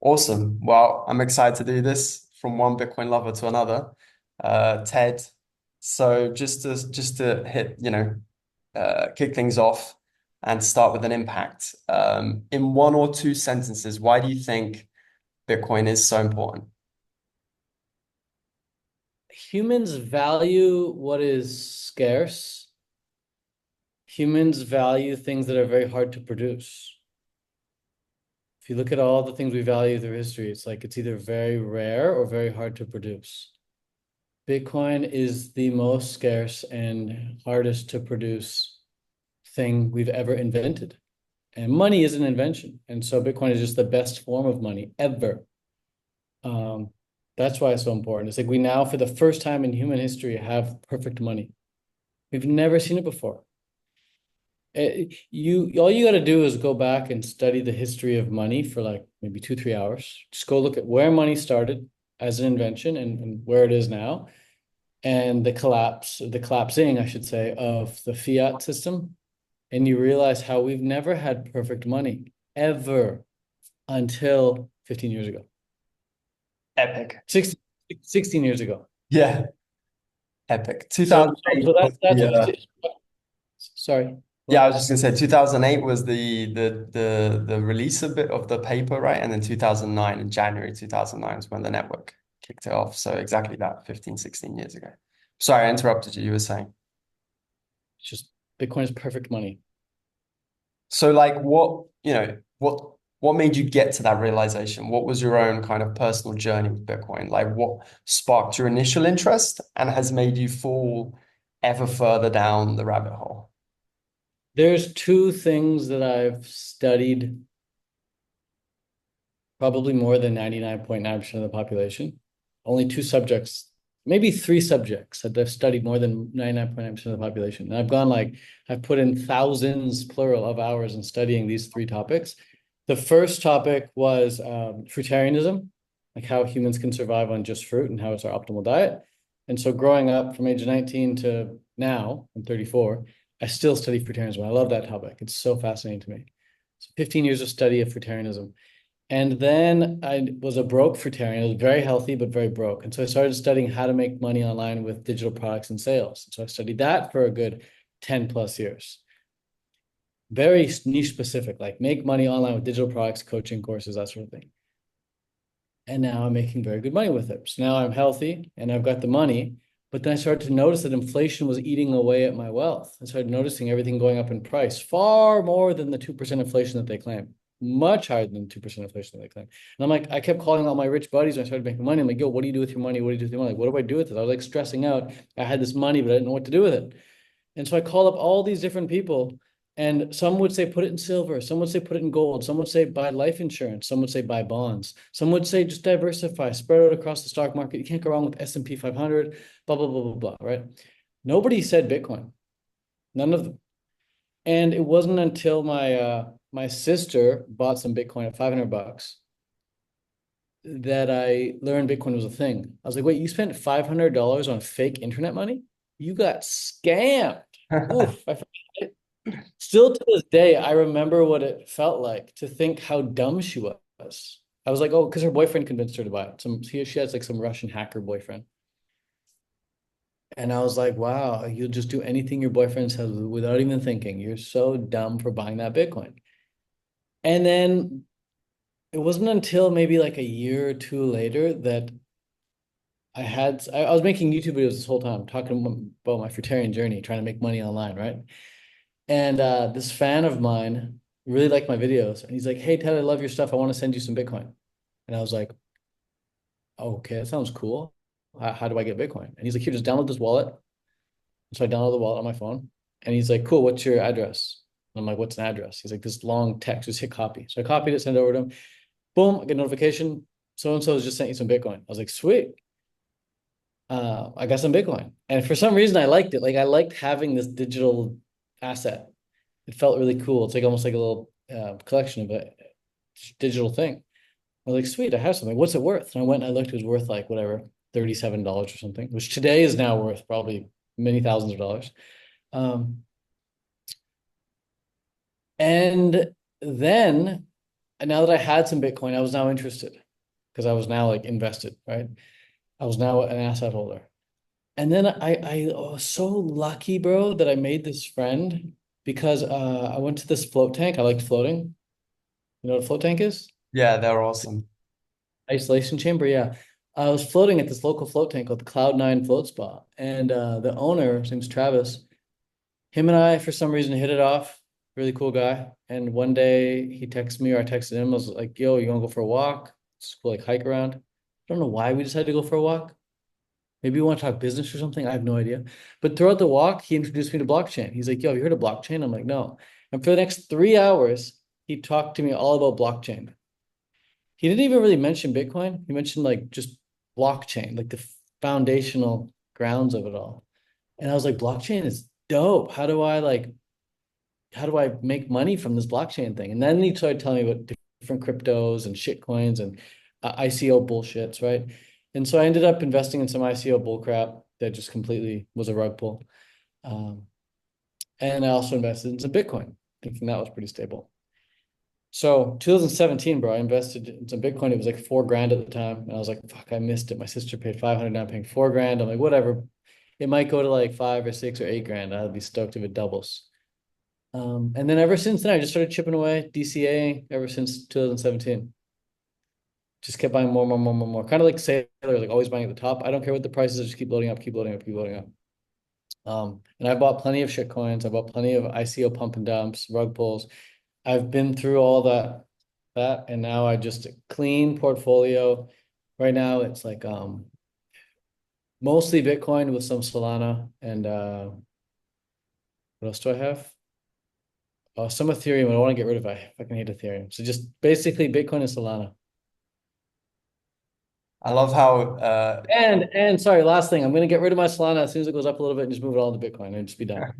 Awesome. Well, I'm excited to do this from one Bitcoin lover to another. Ted. So just to hit, kick things off and start with an impact. In one or two sentences, why do you think Bitcoin is so important? Humans value what is scarce. Humans value things that are very hard to produce. If you look at all the things we value through history, it's like it's either very rare or very hard to produce. Bitcoin is the most scarce and hardest to produce thing we've ever invented. And money is an invention. And so Bitcoin is just the best form of money ever. Um, that's why it's so important. It's like we now, for the first time in human history, have perfect money. We've never seen it before. All you got to do is go back and study the history of money for like maybe 2, 3 hours. Just go look at where money started as an invention and where it is now, and the collapsing, I should say, of the fiat system. And you realize how we've never had perfect money ever until 15 years ago, Epic. 16 years ago. Yeah, epic. So, 2008 so was that's the 50, sorry. yeah, I What? was just gonna say 2008 was the release of it of the paper, right? And then 2009 in January 2009 is when the network kicked it off. So exactly that, 15, 16 years ago. Sorry, I interrupted you. You were saying. It's just Bitcoin is perfect money. So like what made you get to that realization? What was your own kind of personal journey with Bitcoin? Like what sparked your initial interest and has made you fall ever further down the rabbit hole? There's two things that I've studied probably more than 99.9% of the population. Only two subjects, maybe three subjects that I've studied more than 99.9% of the population. And I've put in thousands, plural, of hours in studying these three topics. The first topic was fruitarianism, like how humans can survive on just fruit and how it's our optimal diet. And so growing up from age 19 to now, I'm 34, I still study fruitarianism. I love that topic. It's so fascinating to me. So 15 years of study of fruitarianism. And then I was a broke fruitarian. I was very healthy, but very broke. And so I started studying how to make money online with digital products and sales. So I studied that for a good 10 plus years. Very niche specific, like make money online with digital products, coaching courses, that sort of thing. And now I'm making very good money with it. So now I'm healthy and I've got the money. But then I started to notice that inflation was eating away at my wealth. I started noticing everything going up in price far more than the 2% inflation that they claim, much higher than 2% inflation that they claim. And I'm like, I kept calling all my rich buddies when I started making money. I'm like, yo, what do you do with your money? What do you do with your money? Like, what do I do with it? I was like stressing out. I had this money, but I didn't know what to do with it. And so I called up all these different people, and some would say put it in silver, some would say put it in gold, some would say buy life insurance, some would say buy bonds, some would say just diversify, spread out across the stock market. You can't go wrong with S&P 500, blah, blah, blah, blah, blah, right? Nobody said Bitcoin, none of them. And it wasn't until my sister bought some Bitcoin at 500 bucks that I learned Bitcoin was a thing. I was like, wait, you spent $500 on fake internet money? You got scammed. Oof, I forgot it. Still to this day, I remember what it felt like to think how dumb she was. I was like, oh, because her boyfriend convinced her to buy it. She has like some Russian hacker boyfriend. And I was like, wow, you'll just do anything your boyfriend says without even thinking. You're so dumb for buying that Bitcoin. And then it wasn't until maybe like a year or two later that I was making YouTube videos this whole time talking about my fruitarian journey, trying to make money online, right? And this fan of mine really liked my videos. And he's like, hey, Ted, I love your stuff. I want to send you some Bitcoin. And I was like, okay, that sounds cool. How do I get Bitcoin? And he's like, here, just download this wallet. So I downloaded the wallet on my phone. And he's like, cool, what's your address? And I'm like, what's an address? He's like, this long text, just hit copy. So I copied it, sent it over to him. Boom, I get a notification. So-and-so has just sent you some Bitcoin. I was like, sweet. I got some Bitcoin. And for some reason, I liked it. Like I liked having this digital asset. It felt really cool. It's like almost like a little collection of a digital thing. I was like, sweet, I have something. What's it worth? And I went and I looked, it was worth like whatever, $37 or something, which today is now worth probably many thousands of dollars. Um, and then And now that I had some Bitcoin, I was now interested because I was now like invested, right? I was now an asset holder. And then I was so lucky, bro, that I made this friend because I went to this float tank. I liked floating. You know what a float tank is? Yeah, they're awesome. Isolation chamber, yeah. I was floating at this local float tank called the Cloud9 Float Spa. And the owner, his name's Travis. Him and I, for some reason, hit it off. Really cool guy. And one day he texted me or I texted him. I was like, yo, you want to go for a walk? Just go like hike around. I don't know why we decided to go for a walk. Maybe we want to talk business or something. I have no idea. But throughout the walk, he introduced me to blockchain. He's like, yo, have you heard of blockchain? I'm like, no. And for the next 3 hours, he talked to me all about blockchain. He didn't even really mention Bitcoin. He mentioned like just blockchain, like the foundational grounds of it all. And I was like, blockchain is dope. How do I make money from this blockchain thing? And then he started telling me about different cryptos and shit coins and ICO bullshits, right? And so I ended up investing in some ICO bullcrap that just completely was a rug pull. Um, and I also invested in some Bitcoin, thinking that was pretty stable. So 2017, bro, I invested in some Bitcoin. It was like 4 grand at the time. And I was like, fuck, I missed it. My sister paid 500, now I'm paying 4 grand. I'm like, whatever. It might go to like 5 or 6 or 8 grand. I'd be stoked if it doubles. And then ever since then, I just started chipping away, DCA ever since 2017. Just kept buying more, more, more, more, more. Kind of like sailors, like always buying at the top. I don't care what the price is, just keep loading up, keep loading up, keep loading up. And I bought plenty of shit coins. I bought plenty of ICO pump and dumps, rug pulls. I've been through all that, and now I just a clean portfolio. Right now, it's like mostly Bitcoin with some Solana and what else do I have? Some Ethereum. I don't want to get rid of. I fucking hate Ethereum. So just basically Bitcoin and Solana. I love how And sorry, last thing, I'm gonna get rid of my Solana as soon as it goes up a little bit and just move it all to Bitcoin and just be done.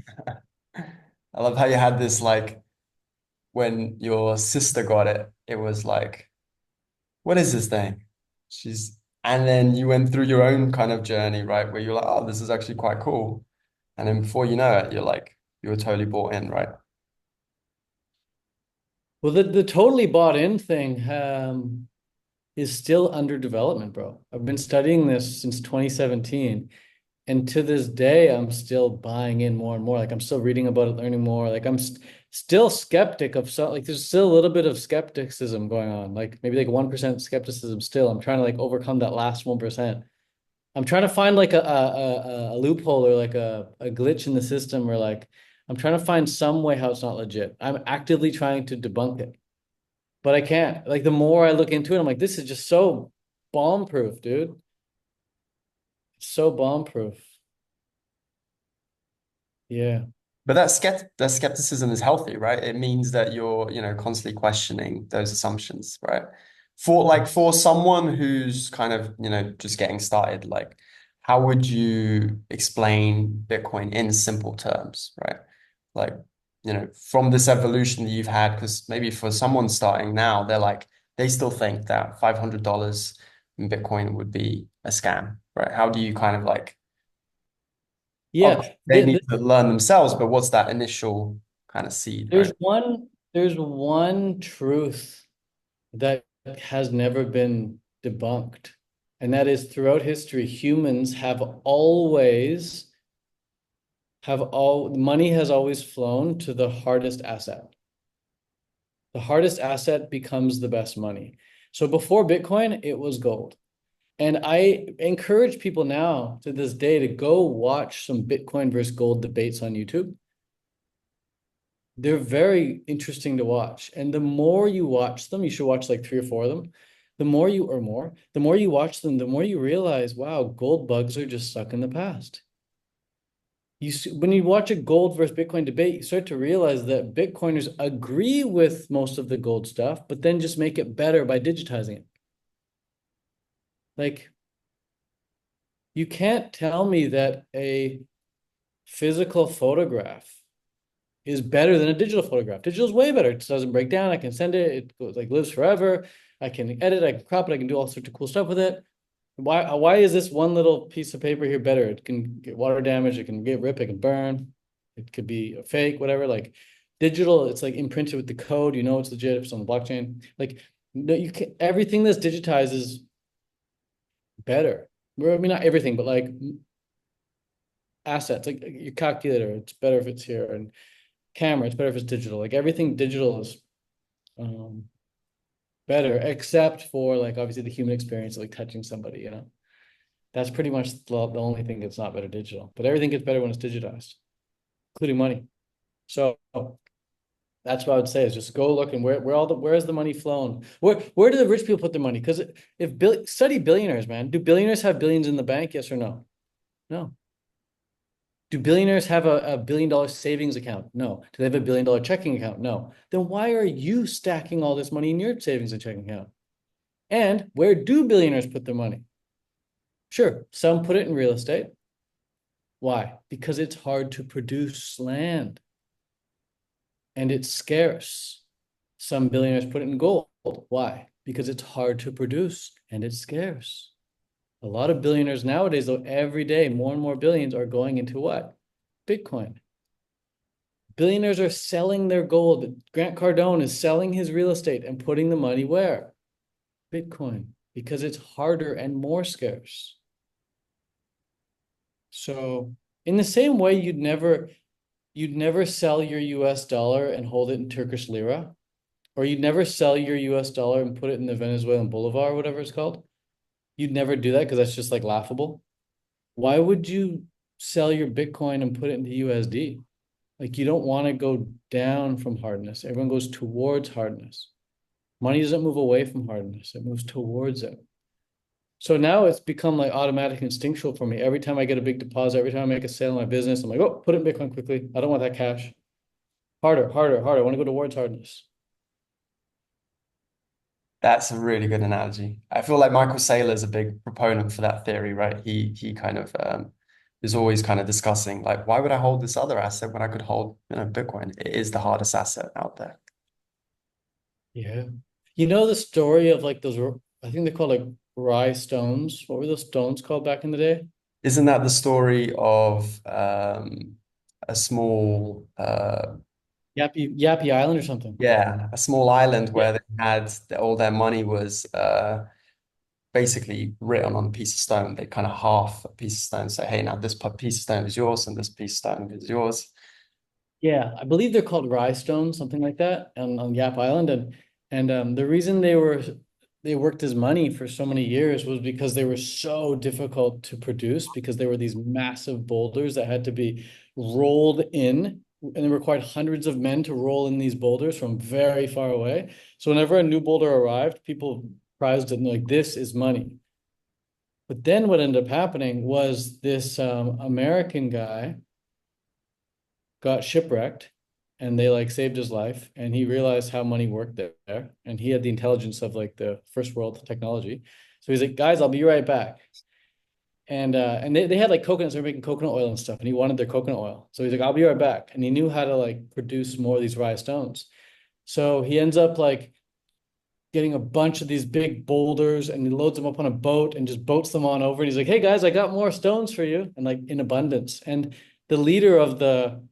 I love how you had this like when your sister got it, it was like, what is this thing? She's and then you went through your own kind of journey, right? Where you're like, oh, this is actually quite cool. And then before you know it, you're like, you were totally bought in, right? Well, the totally bought in thing is still under development, bro. I've been studying this since 2017. And to this day, I'm still buying in more and more. Like I'm still reading about it, learning more. Like I'm still skeptic of some, like there's still a little bit of skepticism going on. Like maybe like 1% skepticism still. I'm trying to like overcome that last 1%. I'm trying to find like a loophole or like a glitch in the system or like I'm trying to find some way how it's not legit. I'm actively trying to debunk it, but I can't. Like the more I look into it, I'm like, this is just so bomb proof, dude. It's so bomb proof. Yeah. But that skepticism is healthy, right? It means that you're, constantly questioning those assumptions, right? For someone who's kind of, just getting started, like how would you explain Bitcoin in simple terms, right? Like, from this evolution that you've had, because maybe for someone starting now, they still think that $500 in Bitcoin would be a scam, right? How do you kind of like obviously, Yeah. they need to learn themselves, but what's that initial kind of seed, right? There's one truth that has never been debunked, and that is throughout history, humans have all money has always flown to the hardest asset. The hardest asset becomes the best money. So before Bitcoin, it was gold. And I encourage people now to this day to go watch some Bitcoin versus gold debates on YouTube. They're very interesting to watch. And the more you watch them, you should watch like 3 or 4 of them. The more you watch them, the more you realize, wow, gold bugs are just stuck in the past. When you watch a gold versus Bitcoin debate, you start to realize that Bitcoiners agree with most of the gold stuff, but then just make it better by digitizing it. Like, you can't tell me that a physical photograph is better than a digital photograph. Digital is way better. It doesn't break down. I can send it. It goes, like lives forever. I can edit. I can crop it. I can do all sorts of cool stuff with it. Why is this one little piece of paper here better? It can get water damage. It can get rip. It can burn. It could be a fake, whatever. Like Digital, it's like imprinted with the code, you know it's legit if it's on the blockchain. Like no, you can everything that's digitized is better. Well, I mean, not everything, but like assets, like your calculator, it's better if it's here, and camera, it's better if it's digital. Like everything digital is um better, except for like obviously the human experience, like touching somebody, you know. That's pretty much the only thing that's not better digital. But everything gets better when it's digitized, including money. So that's what I would say is just go look and where's the money flown? Where do the rich people put their money? Because if study billionaires, man, do billionaires have billions in the bank? Yes or no? No. Do billionaires have a $1 billion savings account? No. Do they have a $1 billion checking account? No. Then why are you stacking all this money in your savings and checking account? And where do billionaires put their money? Sure, some put it in real estate. Why? Because it's hard to produce land and it's scarce. Some billionaires put it in gold. Why? Because it's hard to produce and it's scarce. A lot of billionaires nowadays, though, every day, more and more billions are going into what? Bitcoin. Billionaires are selling their gold. Grant Cardone is selling his real estate and putting the money where? Bitcoin, because it's harder and more scarce. So, in the same way, you'd never sell your US dollar and hold it in Turkish lira, or you'd never sell your US dollar and put it in the Venezuelan bolivar, or whatever it's called. You'd never do that because that's just like laughable. Why would you sell your Bitcoin and put it into USD? Like you don't want to go down from hardness. Everyone goes towards hardness. Money doesn't move away from hardness, it moves towards it. So now it's become like automatic instinctual for me. Every time I get a big deposit, every time I make a sale in my business, I'm like, oh, put it in Bitcoin quickly. I don't want that cash. Harder, harder, harder. I want to go towards hardness. That's a really good analogy. I feel like Michael Saylor is a big proponent for that theory, right? He kind of is always kind of discussing like, why would I hold this other asset when I could hold, Bitcoin? It is the hardest asset out there. Yeah. You know the story of like those, I think they call like rye stones. What were those stones called back in the day? Isn't that the story of a small Yappy Island or something. yeah, a small island Yeah. where they had all their money was basically written on a piece of stone. They kind of half a piece of stone say, hey, now this piece of stone is yours and this piece of stone is yours. Yeah, I believe they're called rye stones, something like that, on Yap Island. And the reason they worked as money for so many years was because they were so difficult to produce because they were these massive boulders that had to be rolled in, and it required hundreds of men to roll in these boulders from very far away. So whenever a new boulder arrived, people prized it and like this is money. But then what ended up happening was this American guy got shipwrecked and they like saved his life and he realized how money worked there and he had the intelligence of like the first world technology. So he's like, guys, I'll be right back. And they had like coconuts, they were making coconut oil and stuff, and he wanted their coconut oil. So he's like, I'll be right back. And he knew how to like produce more of these rye stones. So he ends up like getting a bunch of these big boulders and he loads them up on a boat and just boats them on over. And he's like, hey guys, I got more stones for you. And like in abundance. And the leader of the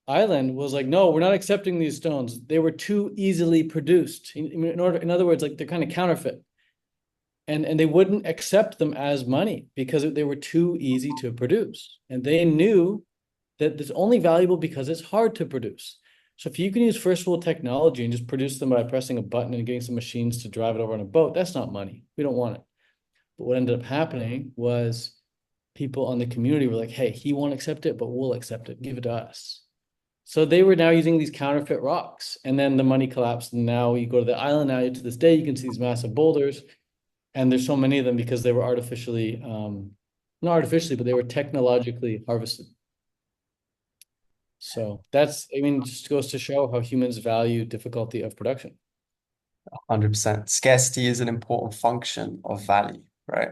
island was like, no, we're not accepting these stones. They were too easily produced. In other words, like they're kind of counterfeit. And they wouldn't accept them as money because they were too easy to produce. And they knew that it's only valuable because it's hard to produce. So if you can use first world technology and just produce them by pressing a button and getting some machines to drive it over on a boat, that's not money. We don't want it. But what ended up happening was people on the community were like, hey, he won't accept it, but we'll accept it. Give it to us. So they were now using these counterfeit rocks, and then the money collapsed. And now you go to the island. Now to this day, you can see these massive boulders, and there's so many of them because they were artificially, not artificially, but they were technologically harvested. So that's, I mean, just goes to show how humans value difficulty of production. 100%. Scarcity is an important function of value, right?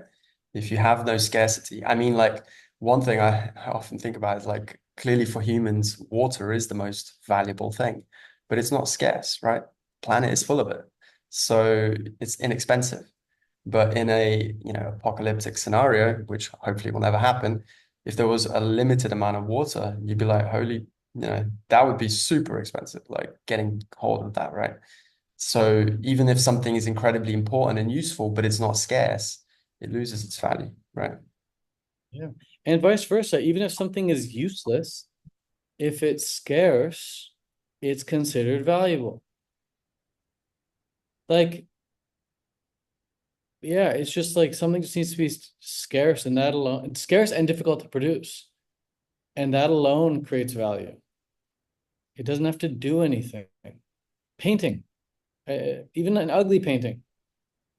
If you have no scarcity, I mean, like one thing I often think about is like clearly for humans, water is the most valuable thing, but it's not scarce, right? Planet is full of it. So it's inexpensive. But in a, apocalyptic scenario, which hopefully will never happen, if there was a limited amount of water, you'd be like, holy that would be super expensive, like getting hold of that, right? So even if something is incredibly important and useful, but it's not scarce, it loses its value, right? Yeah. And vice versa. Even if something is useless, if it's scarce, it's considered valuable. Like, yeah, it's just like something just needs to be scarce, and that alone, it's scarce and difficult to produce. And that alone creates value. It doesn't have to do anything. Painting, even an ugly painting,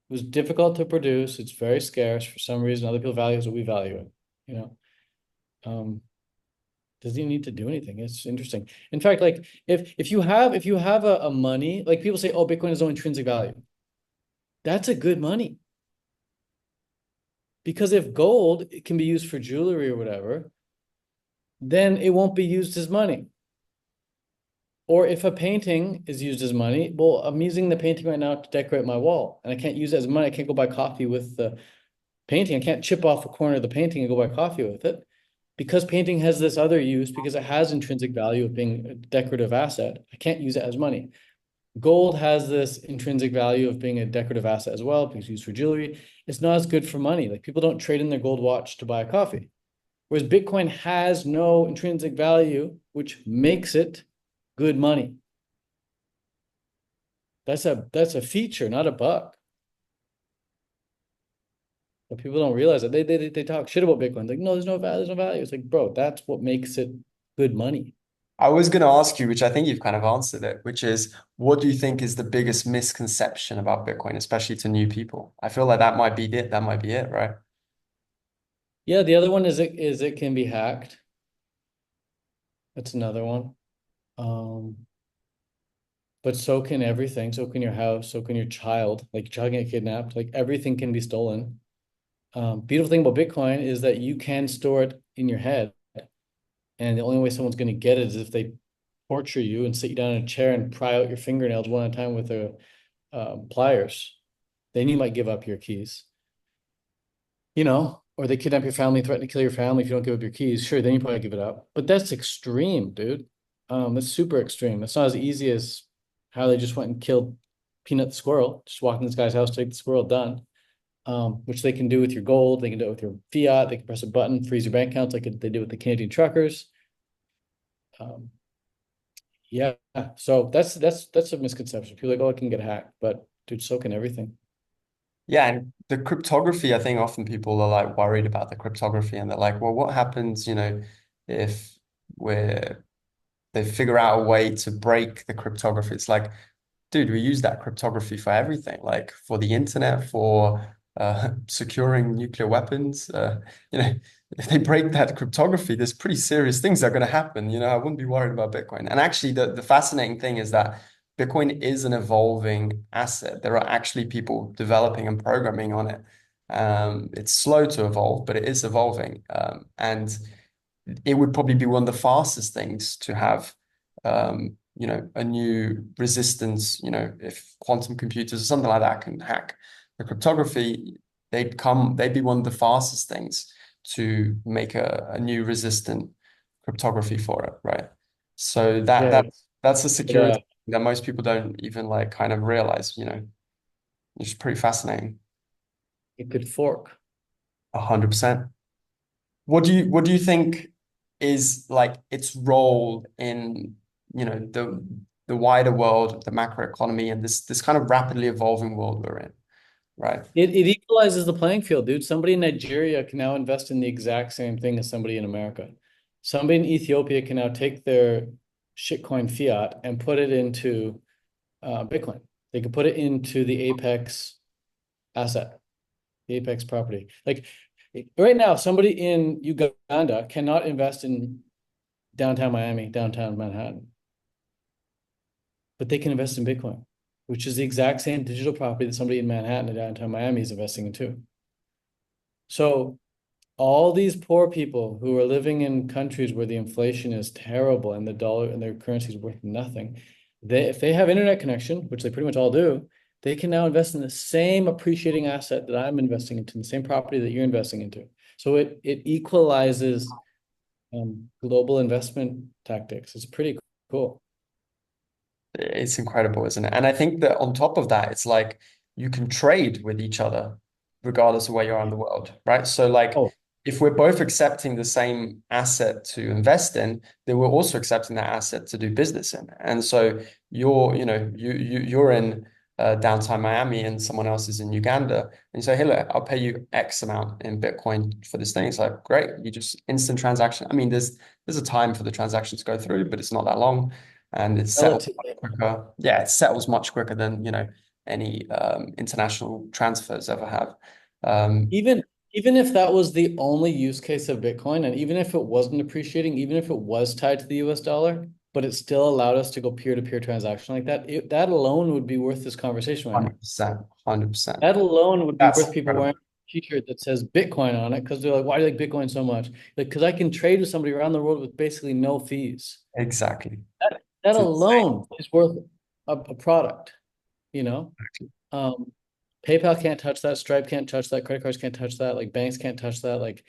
was difficult to produce. It's very scarce for some reason. Other people value it, so we value it. You know, um, doesn't even need to do anything. It's interesting. In fact, like if you have a money, like people say, oh, Bitcoin has no intrinsic value. That's a good money. Because if gold it can be used for jewelry or whatever, then it won't be used as money. Or if a painting is used as money, well, I'm using the painting right now to decorate my wall, and I can't use it as money. I can't go buy coffee with the painting. I can't chip off a corner of the painting and go buy coffee with it. Because painting has this other use, because it has intrinsic value of being a decorative asset, I can't use it as money. Gold has this intrinsic value of being a decorative asset as well, because it's used for jewelry. It's not as good for money. Like people don't trade in their gold watch to buy a coffee. Whereas Bitcoin has no intrinsic value, which makes it good money. That's a feature, not a bug. But people don't realize that they talk shit about Bitcoin. Like, no, there's no value, there's no value. It's like, bro, that's what makes it good money. I was going to ask you, which I think you've kind of answered it, which is what do you think is the biggest misconception about Bitcoin, especially to new people? I feel like that might be it. That might be it, right? Yeah, the other one is it can be hacked. That's another one. Um, but so can everything. So can your house. So can your child. Like your child can get kidnapped. Like everything can be stolen. Beautiful thing about Bitcoin is that you can store it in your head, and the only way someone's going to get it is if they torture you and sit you down in a chair and pry out your fingernails one at a time with a pliers. Then you might give up your keys. Or they kidnap your family, threaten to kill your family if you don't give up your keys. Sure, then you probably give it up. But that's extreme, dude. That's super extreme. It's not as easy as how they just went and killed Peanut the squirrel. Just walk in this guy's house, take the squirrel, done. Which they can do with your gold. They can do it with your fiat. They can press a button, freeze your bank accounts like they did with the Canadian truckers. Um, yeah. So that's a misconception. People are like, oh, it can get hacked, but dude, so can everything. Yeah, and the cryptography, I think often people are like worried about the cryptography and they're like, well, what happens, if we're they figure out a way to break the cryptography? It's like, dude, we use that cryptography for everything, like for the internet, for securing nuclear weapons. If they break that cryptography, there's pretty serious things that are going to happen. I wouldn't be worried about Bitcoin. And actually, the fascinating thing is that Bitcoin is an evolving asset. There are actually people developing and programming on it. It's slow to evolve, but it is evolving. And it would probably be one of the fastest things to have, a new resistance, if quantum computers or something like that can hack the cryptography, they'd be one of the fastest things to make a new resistant cryptography for it, right? So that Yeah. that's a But security that most people don't even like kind of realize, it's pretty fascinating. it could fork. 100%. What do you think is like its role in, the wider world, the macroeconomy, and this kind of rapidly evolving world we're in, right? It equalizes the playing field, dude. Somebody in Nigeria can now invest in the exact same thing as somebody in America. Somebody in Ethiopia can now take their shitcoin fiat and put it into Bitcoin. They can put it into the Apex asset, the Apex property. Like right now, somebody in Uganda cannot invest in downtown Miami, downtown Manhattan, but they can invest in Bitcoin, which is the exact same digital property that somebody in Manhattan and downtown Miami is investing in too. So all these poor people who are living in countries where the inflation is terrible and the dollar and their currency is worth nothing, if they have internet connection, which they pretty much all do, they can now invest in the same appreciating asset that I'm investing into, the same property that you're investing into. So it equalizes global investment tactics. It's pretty cool. It's incredible, isn't it? And I think that on top of that, it's like you can trade with each other regardless of where you are in the world, right? So like Oh, if we're both accepting the same asset to invest in, then we're also accepting that asset to do business in. And so you're in downtown Miami and someone else is in Uganda, and you say, hey, look, I'll pay you X amount in Bitcoin for this thing. It's like, great, you just instant transaction. I mean, there's a time for the transaction to go through, but it's not that long and it's settled relatively. quicker. Yeah, it settles much quicker than, any international transfers ever have. Um, Even even if that was the only use case of Bitcoin, and even if it wasn't appreciating, even if it was tied to the US dollar, but it still allowed us to go peer-to-peer transaction like that, that alone would be worth this conversation right now. 100%, 100%. That alone would be That's worth people wearing incredible. a t-shirt that says Bitcoin on it because they're like, why do you like Bitcoin so much? Like, because I can trade with somebody around the world with basically no fees. Exactly. That It's insane. alone is worth a product, you know? Um, PayPal can't touch that, Stripe can't touch that, credit cards can't touch that, like banks can't touch that. Like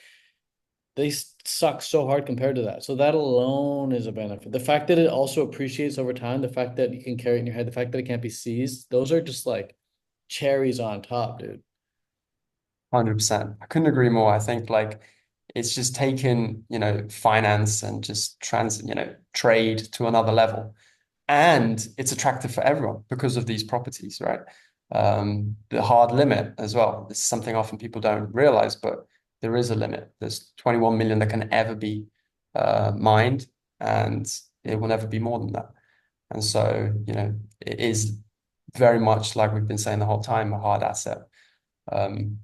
they suck so hard compared to that. So that alone is a benefit. The fact that it also appreciates over time, the fact that you can carry it in your head, the fact that it can't be seized, those are just like cherries on top, dude. 100%. I couldn't agree more. I think like it's just taken, finance and just trade to another level. And it's attractive for everyone because of these properties, right? The hard limit as well. This is something often people don't realize, but there is a limit. There's 21 million that can ever be mined, and it will never be more than that. And so, it is very much like we've been saying the whole time, a hard asset. Um,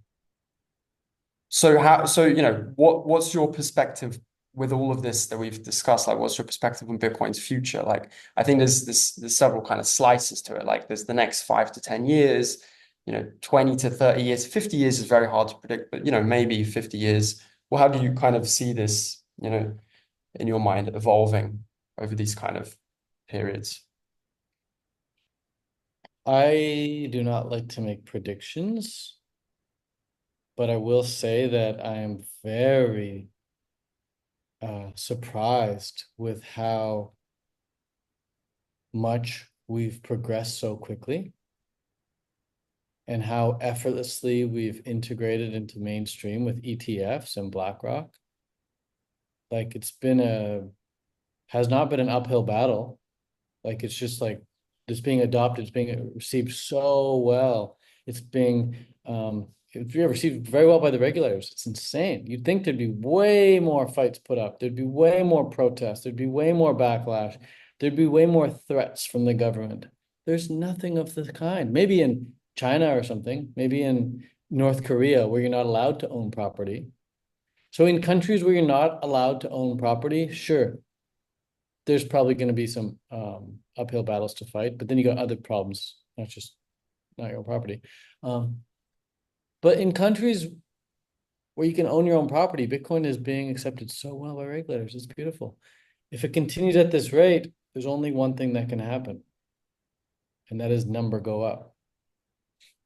what's your perspective with all of this that we've discussed? Like, what's your perspective on Bitcoin's future? Like, I think there's several kind of slices to it. Like, there's the next 5 to 10 years, 20 to 30 years. 50 years is very hard to predict, but maybe 50 years. Well, how do you kind of see this, in your mind evolving over these kind of periods? I do not like to make predictions, but I will say that I am very surprised with how much we've progressed so quickly and how effortlessly we've integrated into mainstream with ETFs and BlackRock. Like has not been an uphill battle. Like it's just like it's being adopted, it's being received so well. It's being received very well by the regulators. It's insane. You'd think there'd be way more fights put up, there'd be way more protests, there'd be way more backlash, there'd be way more threats from the government. There's nothing of the kind. Maybe in China or something, maybe in North Korea where you're not allowed to own property. So in countries where you're not allowed to own property, sure, there's probably going to be some uphill battles to fight, but then you got other problems, not your own property. Um, but in countries where you can own your own property, Bitcoin is being accepted so well by regulators. It's beautiful. If it continues at this rate, there's only one thing that can happen, and that is number go up.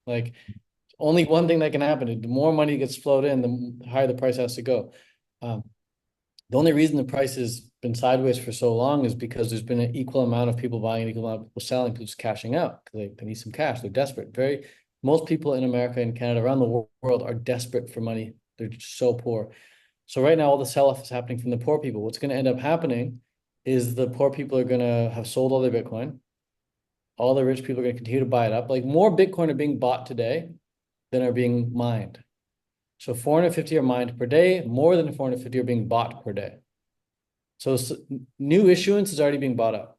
Like only one thing that can happen. The more money gets flowed in, the higher the price has to go. Um, The only reason the price has been sideways for so long is because there's been an equal amount of people buying and equal amount of people selling, people just cashing out because they need some cash. They're desperate. Most people in America and Canada around the world are desperate for money. They're just so poor. So right now, all the sell-off is happening from the poor people. What's going to end up happening is the poor people are going to have sold all their Bitcoin. All the rich people are going to continue to buy it up. Like more Bitcoin are being bought today than are being mined. So 450 are mined per day. More than 450 are being bought per day. So new issuance is already being bought up.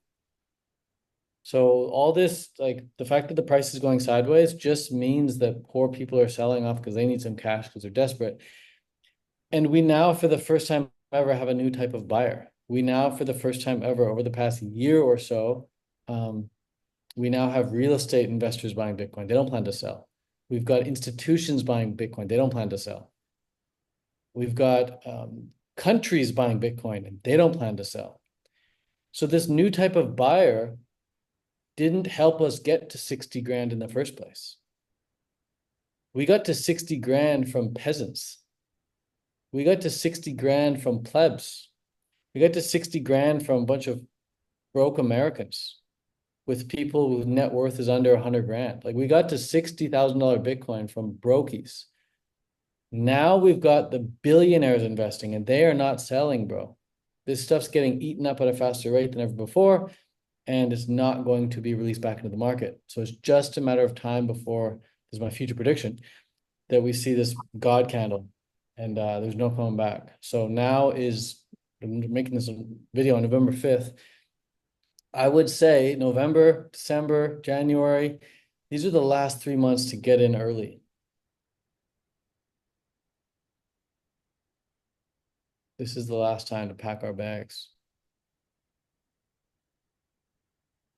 So all this, like the fact that the price is going sideways just means that poor people are selling off because they need some cash because they're desperate. And we now, for the first time ever, have a new type of buyer. We now, for the first time ever, over the past year or so, we now have real estate investors buying Bitcoin. They don't plan to sell. We've got institutions buying Bitcoin. They don't plan to sell. We've got countries buying Bitcoin and they don't plan to sell. So this new type of buyer didn't help us get to 60 grand in the first place. We got to 60 grand from peasants. We got to 60 grand from plebs. We got to 60 grand from a bunch of broke Americans with people whose net worth is under 100 grand. Like we got to $60,000 Bitcoin from brokies. Now we've got the billionaires investing and they are not selling, bro. This stuff's getting eaten up at a faster rate than ever before, and it's not going to be released back into the market. So it's just a matter of time before, this is my future prediction, that we see this God candle and there's no coming back. So now is, I'm making this video on November 5th. I would say November, December, January, these are the last 3 months to get in early. This is the last time to pack our bags.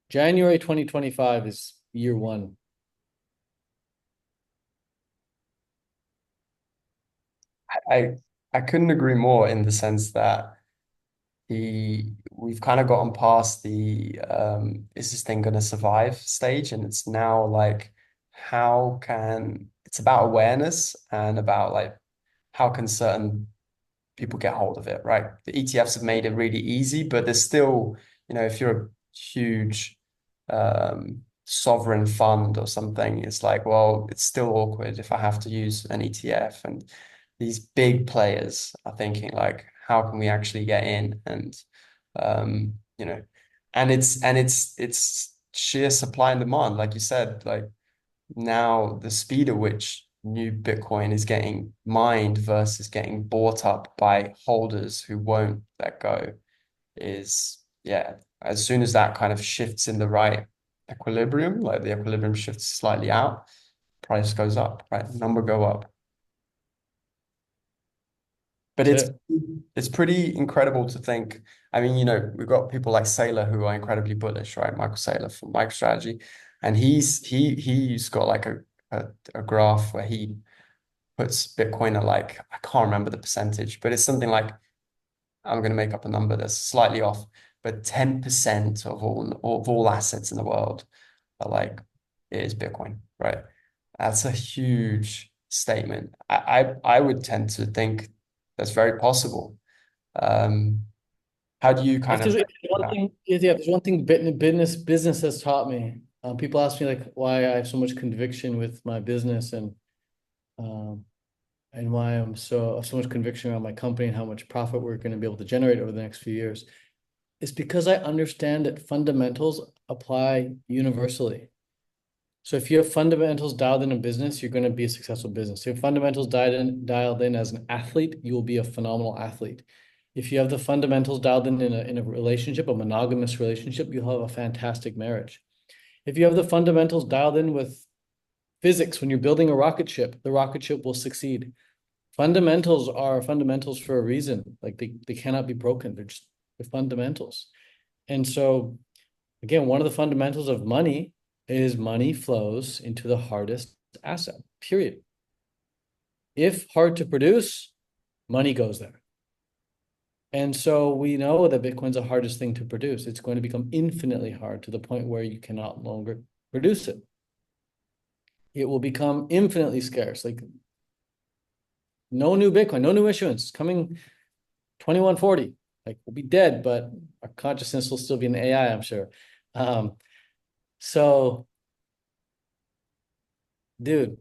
January 2025 is year one. I I couldn't agree more in the sense that we've kind of gotten past the is this thing gonna survive stage, and it's now like how can it's about awareness and about like how can certain people get hold of it, right? The ETFs have made it really easy, but there's still, if you're a huge sovereign fund or something, it's like, well, it's still awkward if I have to use an ETF. And these big players are thinking like, how can we actually get in? And um, you know, and it's sheer supply and demand, like you said, like now the speed at which new Bitcoin is getting mined versus getting bought up by holders who won't let go is, yeah, as soon as that kind of shifts in the right equilibrium, like the equilibrium shifts slightly out, price goes up, right? Number go up. But That's it. it's pretty incredible to think. I mean, we've got people like Saylor who are incredibly bullish, right? Michael Saylor from MicroStrategy. And he's got like a graph where he puts Bitcoin at like, I can't remember the percentage, but it's something like, I'm going to make up a number that's slightly off, but 10% of all assets in the world are like, it is Bitcoin, right? That's a huge statement. I would tend to think that's very possible. Um, how do you kind of If there's one that? thing, yeah, there's one thing business has taught me. People ask me like why I have so much conviction with my business um, and why I'm so much conviction around my company and how much profit we're going to be able to generate over the next few years. It's because I understand that fundamentals apply universally. So if you have fundamentals dialed in a business, you're going to be a successful business. If you have fundamentals dialed in as an athlete, you will be a phenomenal athlete. If you have the fundamentals dialed in a relationship, a monogamous relationship, you'll have a fantastic marriage. If you have the fundamentals dialed in with physics, when you're building a rocket ship, the rocket ship will succeed. Fundamentals are fundamentals for a reason. Like they cannot be broken. They're fundamentals. And so again, one of the fundamentals of money is money flows into the hardest asset, period. If hard to produce, money goes there. And so we know that Bitcoin's the hardest thing to produce. It's going to become infinitely hard to the point where you cannot longer produce it. It will become infinitely scarce. Like no new Bitcoin, no new issuance coming 2140. Like we'll be dead, but our consciousness will still be in AI, I'm sure. So, dude,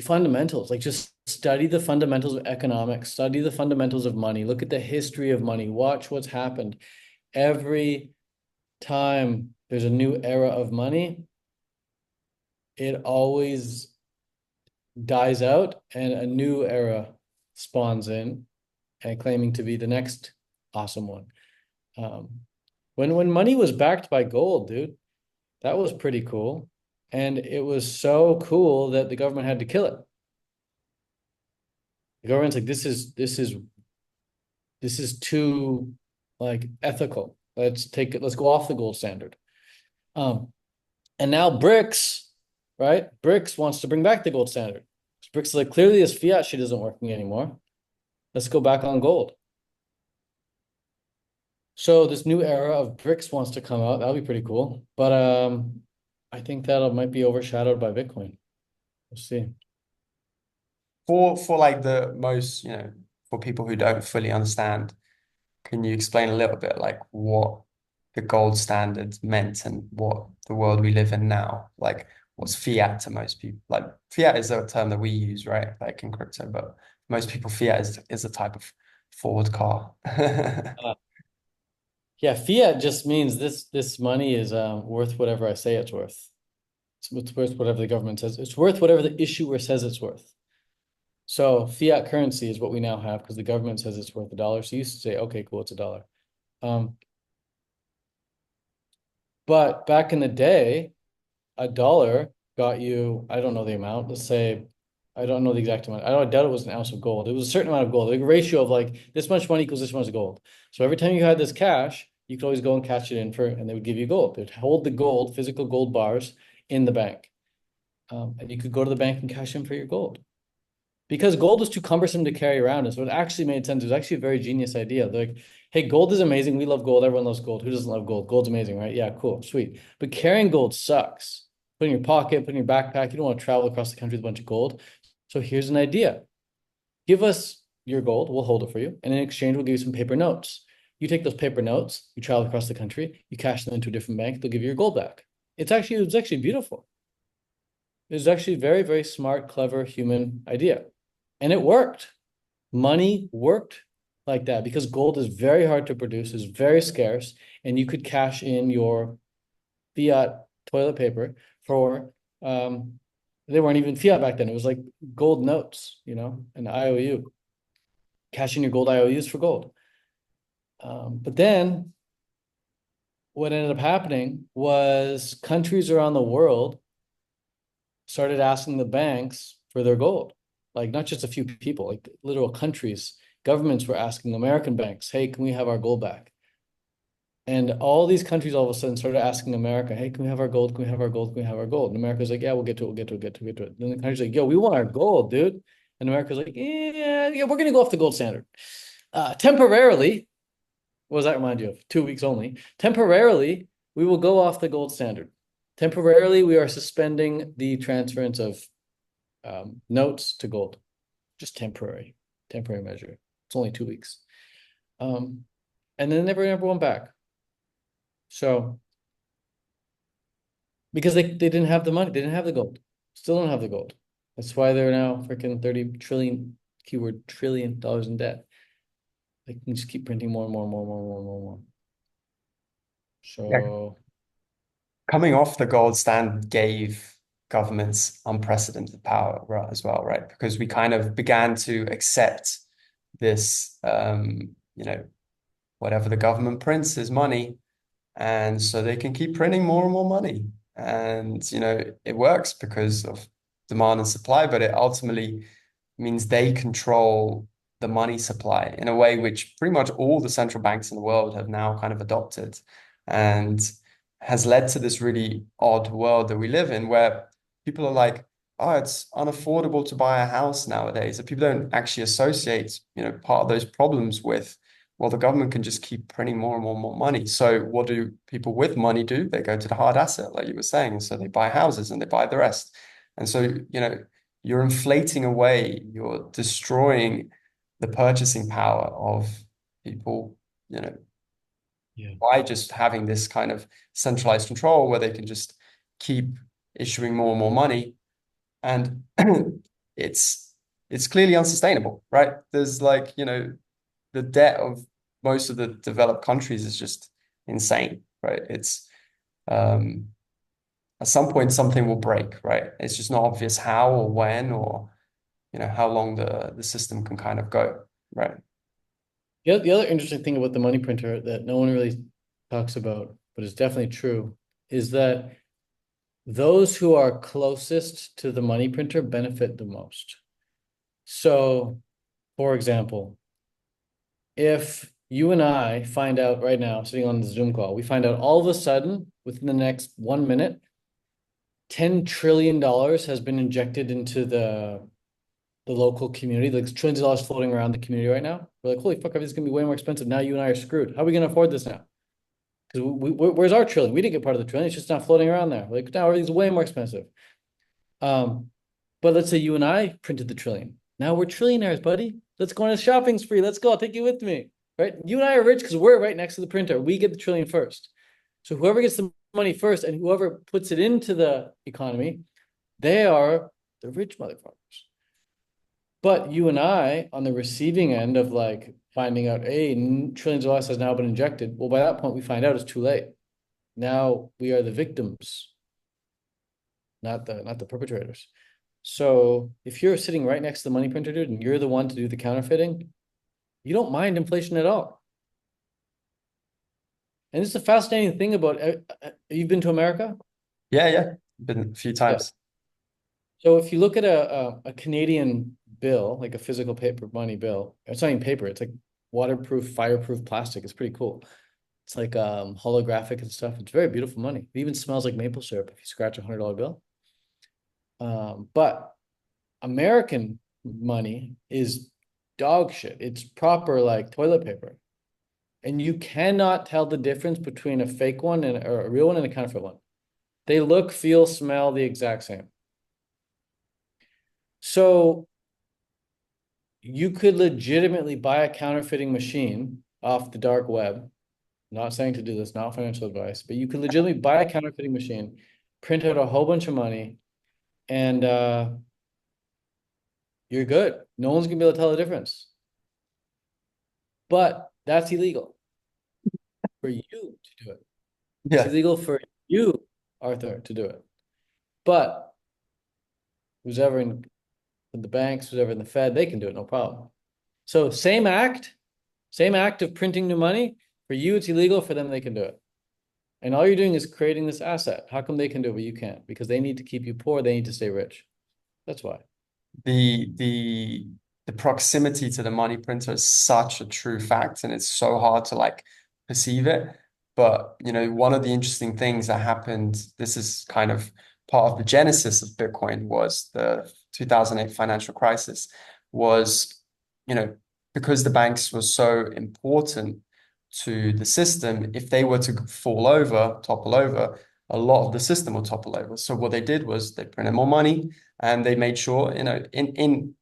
fundamentals, like just study the fundamentals of economics, study the fundamentals of money, look at the history of money, watch what's happened. Every time there's a new era of money, it always dies out and a new era spawns in and claiming to be the next awesome one. Um, when money was backed by gold, dude, that was pretty cool. And it was so cool that the government had to kill it. The government's like, this is too like ethical. Let's take it, let's go off the gold standard. Um, and now BRICS, right? BRICS wants to bring back the gold standard. BRICS is like, clearly this fiat shit isn't working anymore. Let's go back on gold. So this new era of BRICS wants to come out. That'll be pretty cool. But I think that might be overshadowed by Bitcoin. We'll see. For like the most, for people who don't fully understand, Can you explain a little bit like what the gold standard meant and what the world we live in now? Like what's fiat to most people? Like fiat is a term that we use, right? Like in crypto, but most people fiat is a type of forward car. Uh, yeah, fiat just means this money is worth whatever I say it's worth. It's worth whatever the government says. It's worth whatever the issuer says it's worth. So fiat currency is what we now have because the government says it's worth $1. So you used to say, okay, cool, it's $1. Um, but back in the day, $1 got you, I don't know the amount, let's say, I don't know the exact amount. I doubt it was an ounce of gold. It was a certain amount of gold, like a ratio of like this much money equals this much gold. So every time you had this cash, you could always go and cash it in for, and they would give you gold. They'd hold the gold, physical gold bars in the bank. And you could go to the bank and cash in for your gold. Because gold was too cumbersome to carry around. And so it actually made sense. It was actually a very genius idea. They're like, hey, gold is amazing. We love gold. Everyone loves gold. Who doesn't love gold? Gold's amazing, right? Yeah, cool, sweet. But carrying gold sucks. Put in your pocket, put in your backpack. You don't want to travel across the country with a bunch of gold. So here's an idea. Give us your gold. We'll hold it for you. And in exchange, we'll give you some paper notes. You take those paper notes, you travel across the country, you cash them into a different bank, they'll give you your gold back. It's actually beautiful. It was actually a very, very smart, clever human idea. And it worked. Money worked like that because gold is very hard to produce, is very scarce, and you could cash in your fiat toilet paper for they weren't even fiat back then. It was like gold notes, an IOU. Cash in your gold IOUs for gold. But then what ended up happening was countries around the world started asking the banks for their gold. Like not just a few people, like literal countries, governments were asking American banks, hey, can we have our gold back? And all these countries all of a sudden started asking America, hey, can we have our gold? Can we have our gold? Can we have our gold? And America's like, yeah, we'll get to it, we'll get to it, get to it, get to it. Then the country's like, yo, we want our gold, dude. And America's like, yeah, we're gonna go off the gold standard. Temporarily, what does that remind you of? 2 weeks only. Temporarily, we will go off the gold standard. Temporarily, we are suspending the transference of notes to gold. Just temporary measure. It's only 2 weeks. And then never went back. So because they didn't have the money, they didn't have the gold. Still don't have the gold. That's why they're now freaking 30 trillion, keyword trillion dollars in debt. They can just keep printing more and more and more and more and more and more and more. Yeah, So coming off the gold standard gave governments unprecedented power, right, as well, right? Because we kind of began to accept this, whatever the government prints is money. And so they can keep printing more and more money. And, it works because of demand and supply, but it ultimately means they control the money supply in a way which pretty much all the central banks in the world have now kind of adopted and has led to this really odd world that we live in where people are like, oh, it's unaffordable to buy a house nowadays. That people don't actually associate, part of those problems with, well, the government can just keep printing more and more and more money. So what do people with money do? They go to the hard asset, like you were saying. So they buy houses and they buy the rest. And so, you're inflating away, you're destroying the purchasing power of people, you know, yeah. by just having this kind of centralized control where they can just keep issuing more and more money. And it's it's clearly unsustainable, right? There's like, the debt of most of the developed countries is just insane, right? It's at some point something will break, right? It's just not obvious how or when or how long the system can kind of go, right? The other interesting thing about the money printer that no one really talks about, but is definitely true, is that those who are closest to the money printer benefit the most. So, for example, if you and I find out right now, sitting on the Zoom call, we find out all of a sudden within the next 1 minute, $10 trillion has been injected into the local community, like trillions of dollars floating around the community right now. We're like, holy fuck, everything's gonna be way more expensive. Now you and I are screwed. How are we gonna afford this now? Because where's our trillion? We didn't get part of the trillion. It's just not floating around there. Like now everything's way more expensive. Um, but let's say you and I printed the trillion. Now we're trillionaires, buddy. Let's go on a shopping spree. Let's go. I'll take you with me. right? You and I are rich because we're right next to the printer. We get the trillion first. So whoever gets the money first and whoever puts it into the economy, they are the rich motherfuckers. But you and I, on the receiving end of like finding out, hey, trillions of dollars has now been injected. Well, by that point, we find out it's too late. Now we are the victims, not the perpetrators. So if you're sitting right next to the money printer, dude, and you're the one to do the counterfeiting, you don't mind inflation at all. And this is a fascinating thing about you've been to America? Yeah, yeah. Been a few Yeah. times. So if you look at a Canadian bill, like a physical paper money bill, it's not even paper, it's like waterproof, fireproof plastic. It's pretty cool. It's like holographic and stuff. It's very beautiful money. It even smells like maple syrup if you scratch $100 bill. But American money is dog shit. It's proper like toilet paper. And you cannot tell the difference between a fake one and or a real one and a counterfeit one. They look, feel, smell the exact same. So you could legitimately buy a counterfeiting machine off the dark web. Not saying to do this, not financial advice, but you could legitimately buy a counterfeiting machine, print out a whole bunch of money, and you're good. No one's gonna be able to tell the difference. But that's illegal for you to do it. It's Yeah. illegal for you, Arthur, to do it. But who's ever in the banks, who's ever in the Fed, they can do it, no problem. So same act of printing new money. For you, it's illegal. For them, they can do it. And all you're doing is creating this asset. How come they can do it, but you can't? Because they need to keep you poor. They need to stay rich. That's why. The the the proximity to the money printer is such a true fact, and it's so hard to like perceive it. But one of the interesting things that happened, this is kind of part of the genesis of Bitcoin, was the 2008 financial crisis, was, because the banks were so important to the system, if they were to fall over, topple over, a lot of the system will topple over. So what they did was they printed more money, and they made sure, in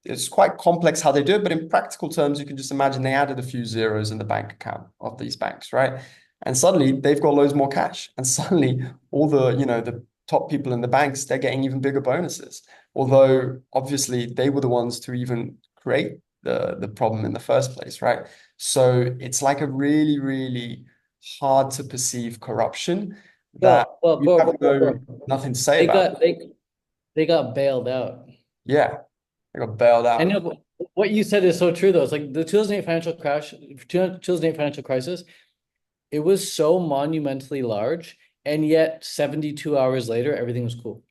it's quite complex how they do it, but in practical terms, you can just imagine they added a few zeros in the bank account of these banks, right? And suddenly they've got loads more cash, and suddenly all the top people in the banks, they're getting even bigger bonuses. Although obviously they were the ones to even create the problem in the first place, right? So it's like a really, really hard to perceive corruption that Well, you have nothing to say they about. got they they got bailed out. Yeah, they got bailed I out. know, but what you said is so true though. It's like the 2008 financial crash, 2008 financial crisis, it was so monumentally large, and yet 72 hours later, everything was cool.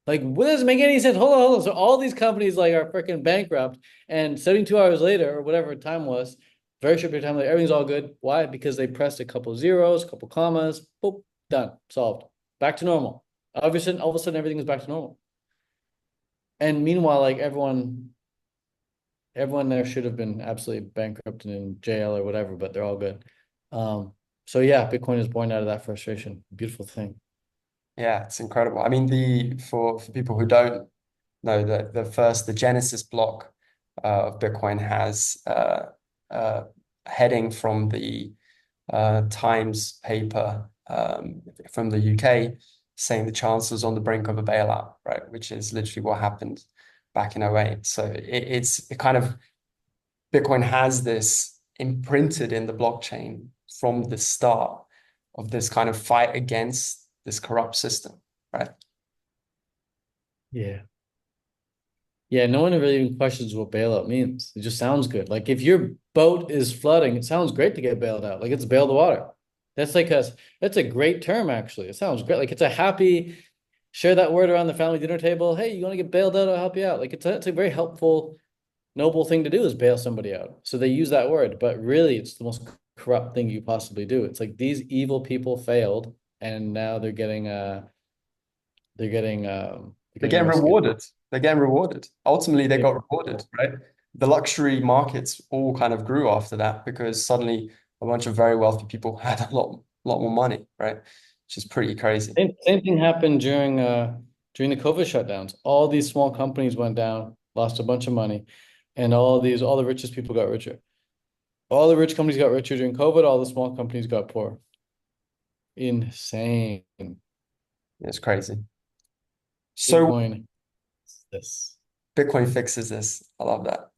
Like, what doesn't make any sense? Hold on. So all these companies like are freaking bankrupt, and 72 hours later, or whatever time was, very short period of time later, everything's all good. Why? Because they pressed a couple zeros, a couple commas, boop, done, solved, back to normal. Obviously, all of a sudden, everything is back to normal. And meanwhile, like everyone there should have been absolutely bankrupt and in jail or whatever, but they're all good. So yeah, Bitcoin is born out of that frustration. Beautiful thing. Yeah, it's incredible. I mean, the for people who don't know, the Genesis block of Bitcoin has uh, heading from the Times paper from the UK saying the Chancellor's on the brink of a bailout, right? Which is literally what happened back in '08. So it kind of Bitcoin has this imprinted in the blockchain from the start of this kind of fight against this corrupt system, right? Yeah. Yeah, no one really even questions what bailout means. It just sounds good. Like if your boat is flooding, it sounds great to get bailed out. Like it's bail the water. That's like a that's a great term actually. It sounds great. Like it's a happy share that word around the family dinner table. Hey, you want to get bailed out? I'll help you out. Like it's a very helpful, noble thing to do is bail somebody out. So they use that word, but really it's the most corrupt thing you possibly do. It's like these evil people failed and now they're They're getting getting rescued. rewarded. They're getting rewarded. Ultimately, they Yeah. got rewarded, right? The luxury markets all kind of grew after that because suddenly a bunch of very wealthy people had a lot more money, right? Which is pretty crazy. Same thing happened during the COVID shutdowns. All these small companies went down, lost a bunch of money. And all the richest people got richer. All the rich companies got richer during COVID, all the small companies got poor. Insane. It's crazy. So Bitcoin, this. Bitcoin fixes this. I love that.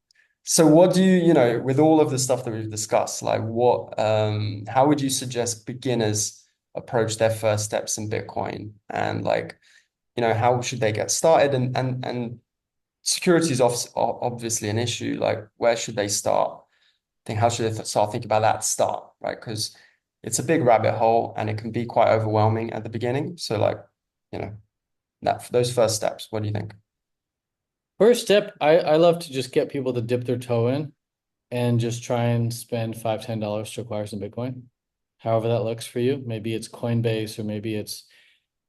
So what do you, with all of the stuff that we've discussed, like how would you suggest beginners approach their first steps in Bitcoin? And like, how should they get started? And security is obviously an issue. Like, where should they start? Think how should they start thinking about that at start, right? Because it's a big rabbit hole and it can be quite overwhelming at the beginning. So like, you know, those first steps, what do you think? First step, I love to just get people to dip their toe in and just try and spend $5, $10 to acquire some Bitcoin. However that looks for you. Maybe it's Coinbase or maybe it's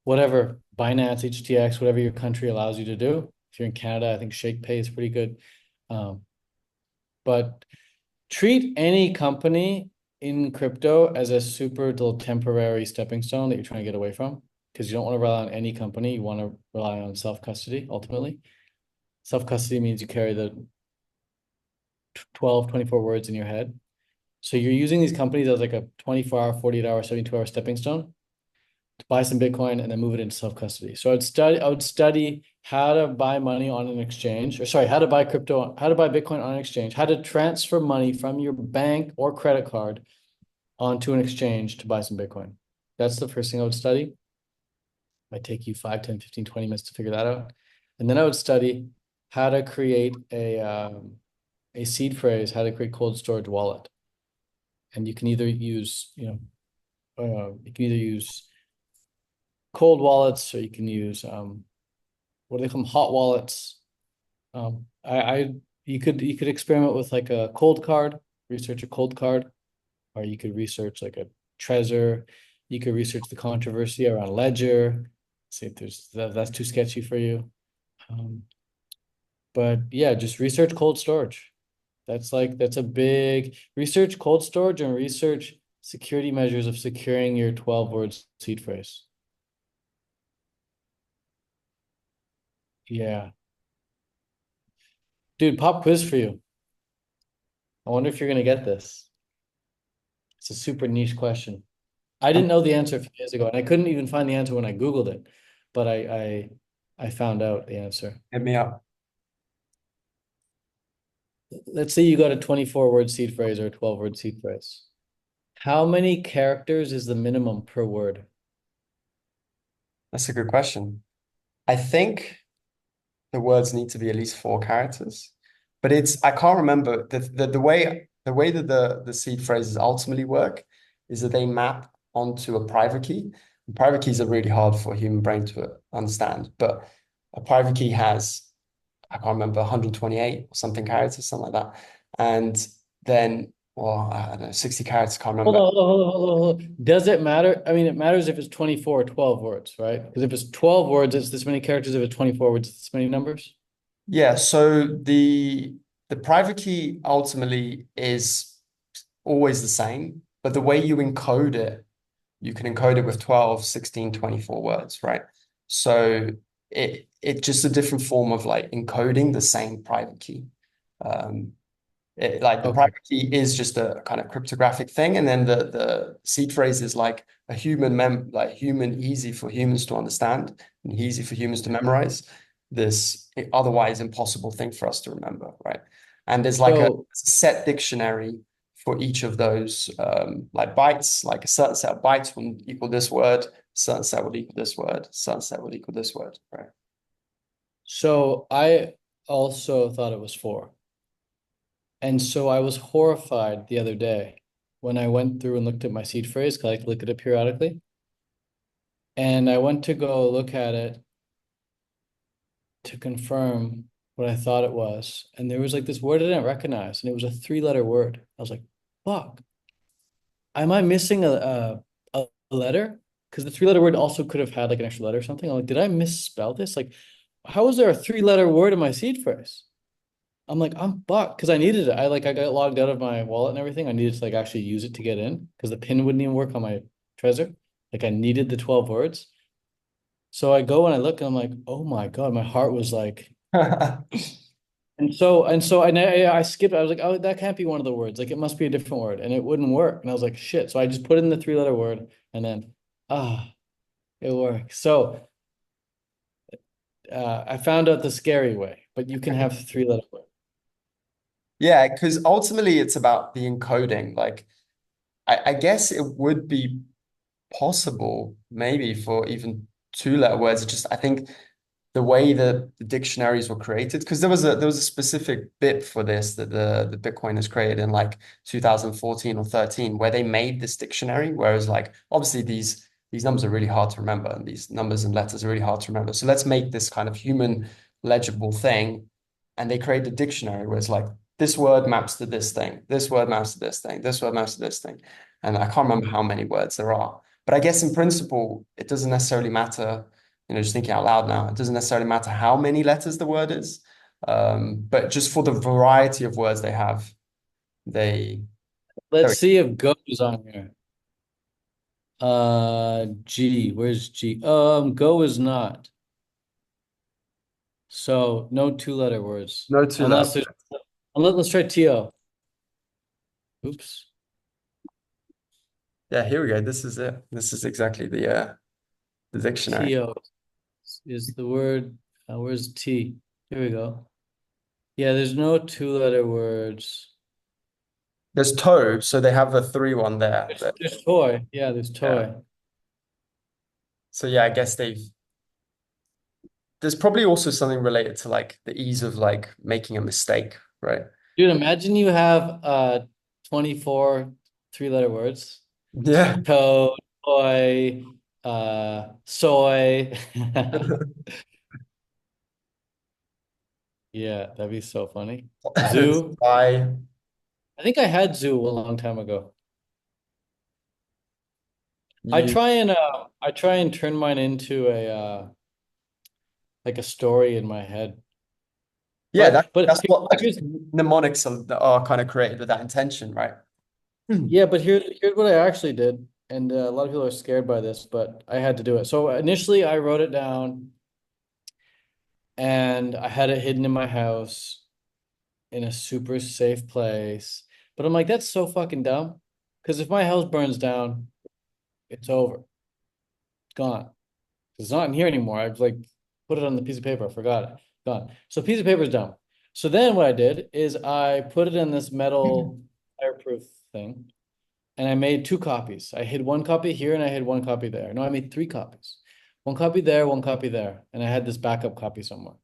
whatever, Binance, HTX, whatever your country allows you to do. If you're in Canada, I think ShakePay is pretty good. Um, but treat any company in crypto as a super little temporary stepping stone that you're trying to get away from because you don't want to rely on any company. You want to rely on self-custody ultimately. Self-custody means you carry the 12, 24 words in your head. So you're using these companies as like a 24-hour, 48-hour, 72-hour stepping stone to buy some Bitcoin and then move it into self-custody. So I would study how to buy money on an exchange, or sorry, how to buy crypto, how to buy Bitcoin on an exchange, how to transfer money from your bank or credit card onto an exchange to buy some Bitcoin. That's the first thing I would study. Might take you 5, 10, 15, 20 minutes to figure that out. And then I would study how to create a seed phrase, how to create cold storage wallet. And you can either use, you can either use cold wallets or you can use what do they call them? Hot wallets. I you could experiment with like a cold card, research a cold card, or you could research like a Trezor. You could research the controversy around Ledger. See if that's too sketchy for you. Um, but yeah, just research cold storage. That's a big research cold storage and research security measures of securing your 12 words seed phrase. Yeah. Dude, pop quiz for you. I wonder if you're gonna get this. It's a super niche question. I Um, didn't know the answer a few years ago, and I couldn't even find the answer when I Googled it, but I found out the answer. Hit me up. Let's say you got a 24 word seed phrase or a 12 word seed phrase. How many characters is the minimum per word? That's a good question. I think the words need to be at least 4 characters, but I can't remember the way that the seed phrases ultimately work is that they map onto a private key. And private keys are really hard for a human brain to understand, but a private key has, I can't remember, 128 or something characters, something like that. And then, well, I don't know, 60 characters, can't Hold remember. on, hold on, hold on, hold on, hold on. Does it matter? I mean, it matters if it's 24 or 12 words, right? Because if it's 12 words, it's this many characters. If it's 24 words, it's this many numbers. Yeah, so the private key ultimately is always the same, but the way you encode it, you can encode it with 12, 16, 24 words, right? So it just a different form of like encoding the same private key. Um, like the Okay. private key is just a kind of cryptographic thing, and then the seed phrase is like a human, easy for humans to understand and easy for humans to memorize. This otherwise impossible thing for us to remember, right? And there's like a So, set dictionary for each of those like bytes, like a certain set of bytes will equal this word, certain set will equal this word, certain set will equal this word, right? so I also thought it was four. And so I was horrified the other day when I went through and looked at my seed phrase, because I like to look at it periodically. And I went to go look at it to confirm what I thought it was. And there was like this word I didn't recognize, and it was a three-letter word. I was like, fuck, am I missing a letter? Because the three-letter word also could have had like an extra letter or something. I'm like, did I misspell this? Like, how is there a three-letter word in my seed phrase? I'm like, I'm fucked because I needed it. I got logged out of my wallet and everything. I needed to like actually use it to get in because the pin wouldn't even work on my Trezor. Like I needed the 12 words. So I go and I look and I'm like, oh my God, my heart was like, And I skipped. I was like, oh, that can't be one of the words. Like it must be a different word, and it wouldn't work. And I was like, shit. So I just put in the three-letter word, and then ah, it worked. So I found out the scary way, but you can have three-letter word. Yeah, because ultimately it's about the encoding. Like, I guess it would be possible maybe for even two-letter words. It's just I think the way that the dictionaries were created, because there was a specific bit for this that the Bitcoin has created in like 2014 or 13, where they made this dictionary. Whereas like obviously these numbers are really hard to remember, and these numbers and letters are really hard to remember. So let's make this kind of human legible thing. And they created a dictionary where it's like this word maps to this thing, this word maps to this thing, this word maps to this thing. And I can't remember how many words there are. But I guess in principle, it doesn't necessarily matter, just thinking out loud now, it doesn't necessarily matter how many letters the word is. But just for the variety of words they have, they, Let's there see if go is on here. G. Where's G? Go is not. So no two-letter words, no two-letter. unless let's try TO. Oops. Yeah, here we go. This is it. This is exactly the dictionary. TO is the word. Where's T? Here we go. Yeah, there's no two-letter words. There's toe, so they have a 3 1 there. There's toy. Yeah, there's Yeah. toy. So yeah, I guess there's probably also something related to like the ease of like making a mistake, right? Dude, imagine you have 24 three-letter words. Yeah. Toad, toy, soy. Yeah, that'd be so funny. Zoo. I I think I had zoo a long time ago. you I try and turn mine into a like a story in my head. yeah, But that's what like here's mnemonics are kind of created with that intention, right? Hmm. yeah, but here's what I actually did. And a lot of people are scared by this, but I had to do it. So initially I wrote it down and I had it hidden in my house in a super safe place. But I'm like, that's so fucking dumb. Because if my house burns down, it's over. It's gone. It's not in here anymore. I've like put it on the piece of paper. I forgot it. Gone. So piece of paper is done. So then what I did is I put it in this metal fireproof thing and I made two copies. I hid one copy here and I hid one copy there. No, I made three copies. One copy there, one copy there. And I had this backup copy somewhere.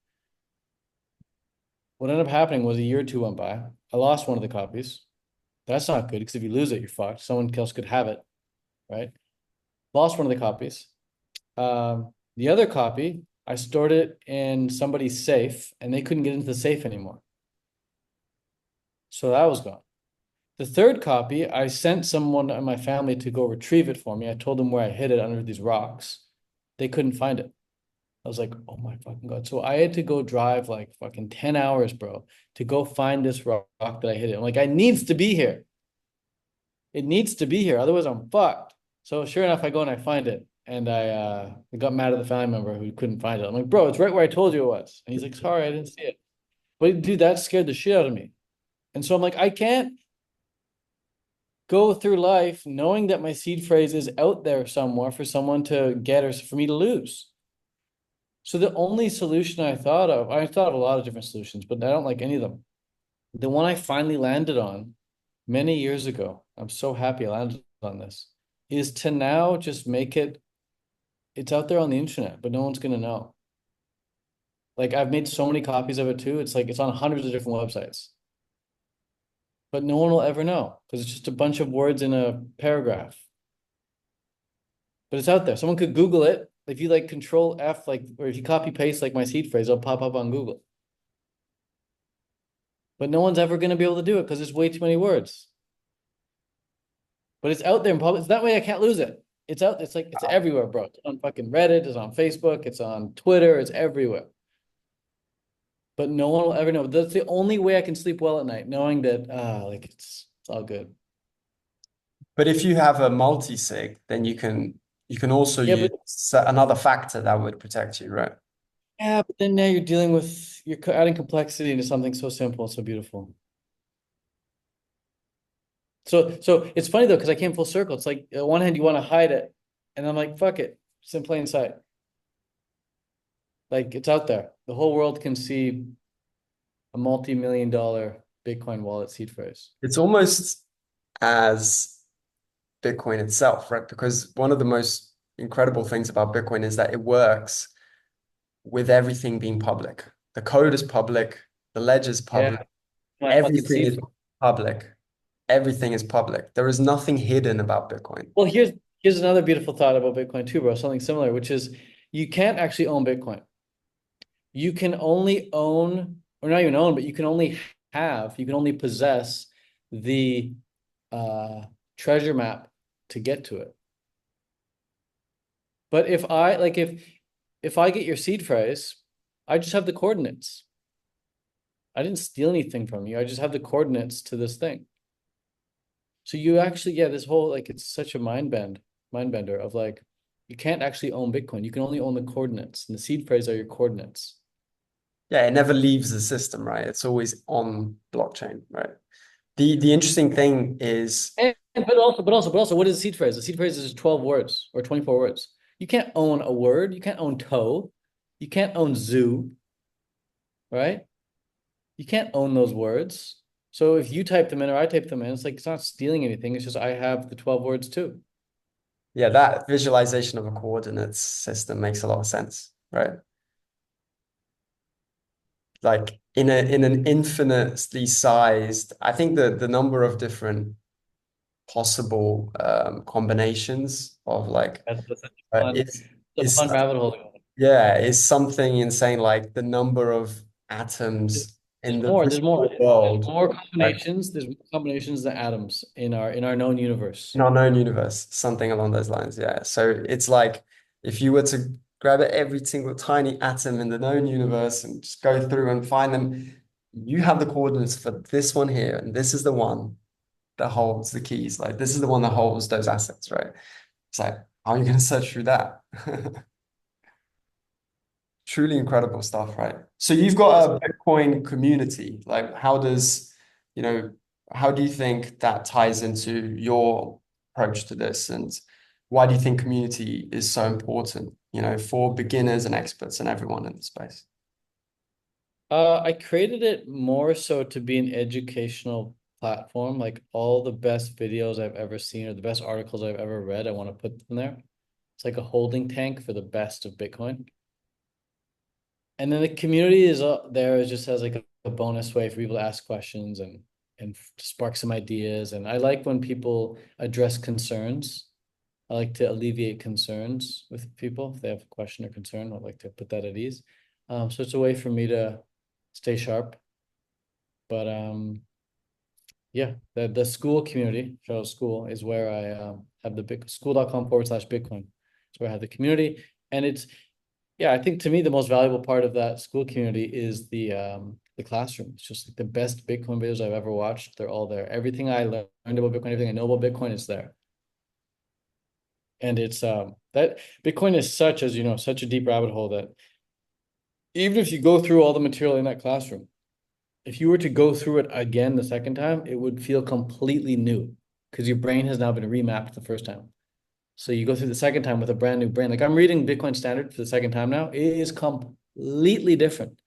What ended up happening was a year or two went by. I lost one of the copies. That's not good because if you lose it, you're fucked. Someone else could have it, right? Lost one of the copies. The other copy, I stored it in somebody's safe and they couldn't get into the safe anymore. So that was gone. The third copy, I sent someone in my family to go retrieve it for me. I told them where I hid it under these rocks. They couldn't find it. I was like, oh my fucking God. So I had to go drive like fucking 10 hours, bro, to go find this rock that I hid it. I'm like, I needs to be here. It needs to be here. Otherwise, I'm fucked. So sure enough, I go and I find it. And I got mad at the family member who couldn't find it. I'm like, bro, it's right where I told you it was. And he's like, sorry, I didn't see it. But dude, that scared the shit out of me. And so I'm like, I can't go through life knowing that my seed phrase is out there somewhere for someone to get or for me to lose. So the only solution I thought of a lot of different solutions, but I don't like any of them. The one I finally landed on many years ago, I'm so happy I landed on this, is to now just make it, it's out there on the internet, but no one's gonna know. Like I've made so many copies of it too. It's like it's on hundreds of different websites, but no one will ever know because it's just a bunch of words in a paragraph. But it's out there. Someone could Google it. If you like control F, like, or if you copy paste like my seed phrase, it'll pop up on Google. But no one's ever gonna be able to do it because there's way too many words. But it's out there in public. It's that way I can't lose it. It's out. It's like it's everywhere, bro. It's on fucking Reddit. It's on Facebook. It's on Twitter. It's everywhere. But no one will ever know. That's the only way I can sleep well at night, knowing that like it's all good. But if you have a multi-sig, then you can also Yeah, use but another factor that would protect you, right? Yeah, but then now you're dealing with adding complexity into something so simple, so beautiful. So it's funny though, because I came full circle. It's like on one hand you want to hide it, and I'm like, fuck it, it's in plain sight. Like it's out there. The whole world can see a multi-million dollar Bitcoin wallet seed phrase. It's almost as Bitcoin itself, right? Because one of the most incredible things about Bitcoin is that it works with everything being public. The code is public, the ledger is Yeah, public, my fucking everything seed is phrase. public. Everything is public. There is nothing hidden about Bitcoin. Well, here's another beautiful thought about Bitcoin too, bro. Something similar, which is you can't actually own Bitcoin. You can only own, or not even own, but you can only you can only possess the uh, treasure map to get to it. But if I get your seed phrase, I just have the coordinates. I didn't steal anything from you. I just have the coordinates to this thing. So you actually, yeah, this whole like it's such a mind bender of like you can't actually own Bitcoin. You can only own the coordinates, and the seed phrase are your coordinates. Yeah, it never leaves the system, right? It's always on blockchain, right? The interesting thing is, But also, what is a seed phrase? The seed phrase is 12 words or 24 words. You can't own a word. You can't own toe. You can't own zoo, right? You can't own those words. So if you type them in or I type them in, it's like it's not stealing anything. It's just I have the 12 words too. yeah, that visualization of a coordinates system makes a lot of sense, right? Like in an infinitely sized, I think the number of different possible combinations of like That's such a fun, it's a is fun rabbit hole to go. yeah, is something insane, like the number of atoms in There's the more. There's more. visible world, More right? combinations. There's more combinations than atoms in our known In universe. our known universe, something along those lines. Yeah. So it's like if you were to grab every single tiny atom in the known universe and just go through and find them, you have the coordinates for this one here, and this is the one that holds the keys. Like this is the one that holds those assets, right? It's like, how are you going to search through that? Truly incredible stuff, right? So you've Yes. got a Bitcoin community. Like, you know, how do you think that ties into your approach to this? And why do you think community is so important, for beginners and experts and everyone in the space? I created it more so to be an educational platform. Like all the best videos I've ever seen or the best articles I've ever read, I want to put them there. It's like a holding tank for the best of Bitcoin. And then the community is there is just as like a bonus way for people to ask questions and spark some ideas. And I like when people address concerns. I like to alleviate concerns with people if they have a question or concern. I'd like to put that at ease. So it's a way for me to stay sharp. But yeah, the school community, Charles School, is where I have the big school.com/Bitcoin. It's where I have the community, and it's yeah, I think to me the most valuable part of that school community is the classroom. It's just like the best Bitcoin videos I've ever watched. They're all there. Everything I learned about Bitcoin, everything I know about Bitcoin is there. And it's that Bitcoin is such, as you know, such a deep rabbit hole that even if you go through all the material in that classroom, if you were to go through it again the second time, it would feel completely new because your brain has now been remapped the first time. So you go through the second time with a brand new brain. Like I'm reading Bitcoin Standard for the second time now. It is completely different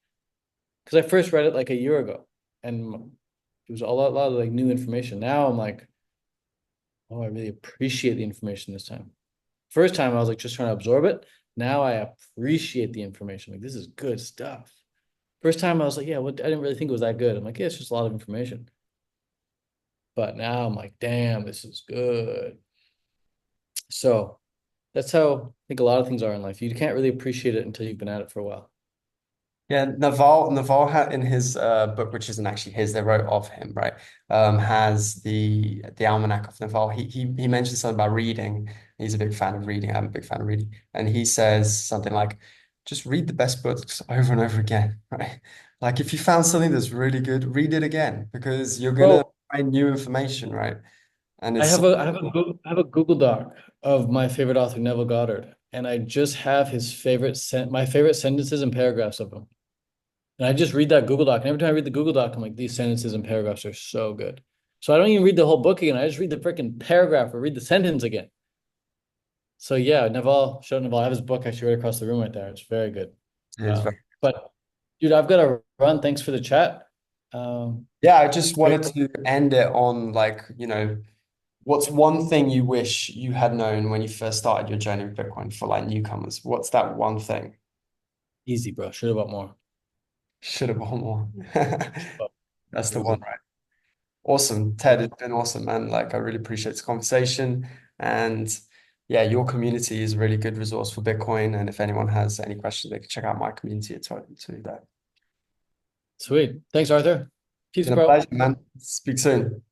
because I first read it like a year ago, and it was lot of like new information. Now I'm like, oh, I really appreciate the information this time. First time I was like just trying to absorb it. Now I appreciate the information. Like this is good stuff. First time I was like, yeah, what I didn't really think it was that good. I'm like, yeah, it's just a lot of information. But now I'm like, damn, this is good. So that's how I think a lot of things are in life. You can't really appreciate it until you've been at it for a while. Yeah, Naval had in his book, which isn't actually his, they wrote of him, right? Has the Almanac of Naval. He mentioned something about reading. He's a big fan of reading. I'm a big fan of reading, and he says something like, "Just read the best books over and over again, right? Like if you found something that's really good, read it again because you're gonna Bro, find new information, right? And it's so I have a Google Doc of my favorite author, Neville Goddard, and I just have my favorite sentences and paragraphs of him. And I just read that Google Doc. And every time I read the Google Doc, I'm like, these sentences and paragraphs are so good. So I don't even read the whole book again. I just read the freaking paragraph or read the sentence again. So yeah, Naval, show Naval. I have his book actually right across the room right there. It's very good. it's very But dude, I've got to run. Thanks for the chat. yeah, I just Great. wanted to end it on like, what's one thing you wish you had known when you first started your journey with Bitcoin for like newcomers? What's that one thing? Easy, bro. Should have bought more. Should have bought more. But That's the one, easy. right? Awesome. Ted, it's been awesome, man. Like, I really appreciate this conversation. And yeah, your community is a really good resource for Bitcoin. And if anyone has any questions, they can check out my community too there. Sweet. Thanks, Arthur. It's Peace, been a bro. pleasure, man. Speak soon.